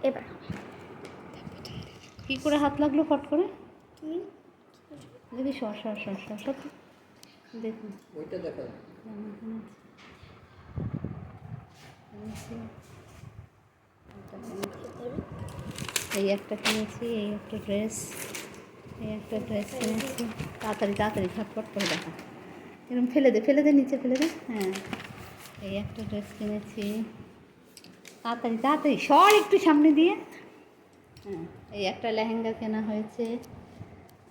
এবার কী করে হাত লাগলো ফট করে? তুমি দেখি সর সর সর সর সর দেখুন ওইটা দেখা এই একটা কিনেছি, এই একটা ড্রেস কিনেছি। তাড়াতাড়ি তাড়াতাড়ি ঝটপট করে দেখা, এরকম ফেলে দে নিচে ফেলে দে। হ্যাঁ, এই একটা ড্রেস কিনেছি। তাড়াতাড়ি তাড়াতাড়ি সর একটু সামনে দিয়ে। হ্যাঁ, এই একটা লেহেঙ্গা কেনা হয়েছে,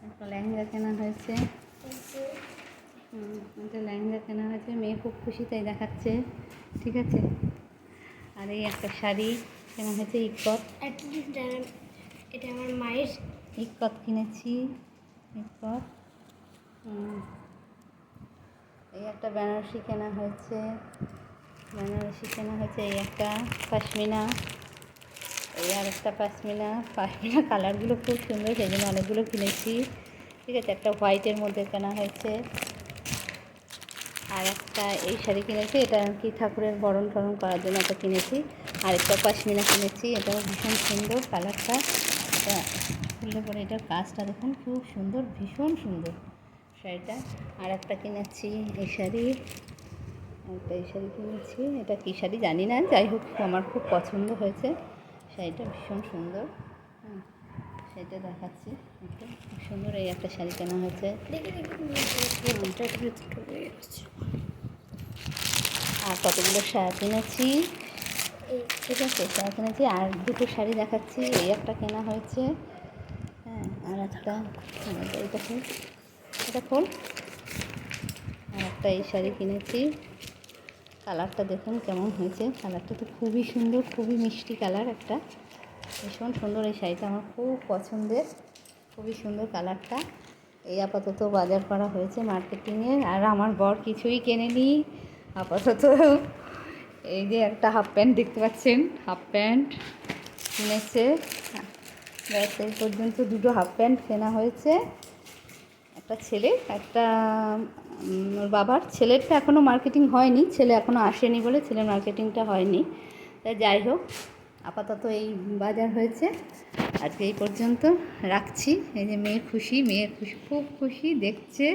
একটা লেহেঙ্গা কেনা হয়েছে। মেয়ে খুব খুশি, তাই দেখাচ্ছে। ঠিক আছে। আর এই একটা শাড়ি কেনা হয়েছে, ইক্কত। এটা আমার মায়ের। ইক্কত কিনেছি, ইক্কত। এই একটা বেনারসি কেনা হয়েছে, এই একটা পশমিনা, এই আর একটা পশমিনা কালারগুলো খুব সুন্দর, সেই জন্য অনেকগুলো কিনেছি। ঠিক আছে। একটা হোয়াইটের মধ্যে কেনা হয়েছে। আর একটা এই শাড়ি কিনেছি, এটা আর কি ঠাকুরের বরণ টরণ করার জন্য একটা কিনেছি। আর একটা পশমিনা কিনেছি, এটাও ভীষণ সুন্দর কালারটা। এটা খুললে পরে এটার কাজটা দেখুন, খুব সুন্দর, ভীষণ সুন্দর শাড়িটা। আর একটা কিনেছি এই শাড়ি, কিনেছি। এটা কী শাড়ি জানি না, যাই হোক আমার খুব পছন্দ হয়েছে শাড়িটা, ভীষণ সুন্দর। শাড়িটা দেখাচ্ছি, একটু খুব সুন্দর। এই একটা শাড়ি কেনা হয়েছে। আর কতগুলো শাড়ি কিনেছি। ঠিক আছে, শাড়ি কিনেছি। আর দুটো শাড়ি দেখাচ্ছি। এই একটা কেনা হয়েছে। হ্যাঁ, আর একটা এটা খোল। আর একটা এই শাড়ি কিনেছি। কালারটা দেখুন কেমন হয়েছে, কালারটা তো খুবই সুন্দর, খুবই মিষ্টি কালার, একটা ভীষণ সুন্দর। এই শাড়িটা আমার খুব পছন্দের, খুবই সুন্দর কালারটা। এই আপাতত বাজার করা হয়েছে মার্কেটিংয়ে। আর আমার বর কিছুই কেনেনি আপাতত। এই যে একটা হাফ প্যান্ট দেখতে পাচ্ছেন, হাফ প্যান্ট কিনেছে। ব্যাস, এই পর্যন্ত দুটো হাফ প্যান্ট কেনা হয়েছে। একটা ছেলে, একটা ওর বাবার। ছেলেরটা এখনও মার্কেটিং হয়নি, ছেলে এখনও আসেনি বলে ছেলের মার্কেটিংটা হয়নি। তাই যাই হোক, আপাতত এই বাজার হয়েছে। আজকে এই পর্যন্ত রাখছি। এই যে মেয়ে খুশি, খুব খুশি দেখছে।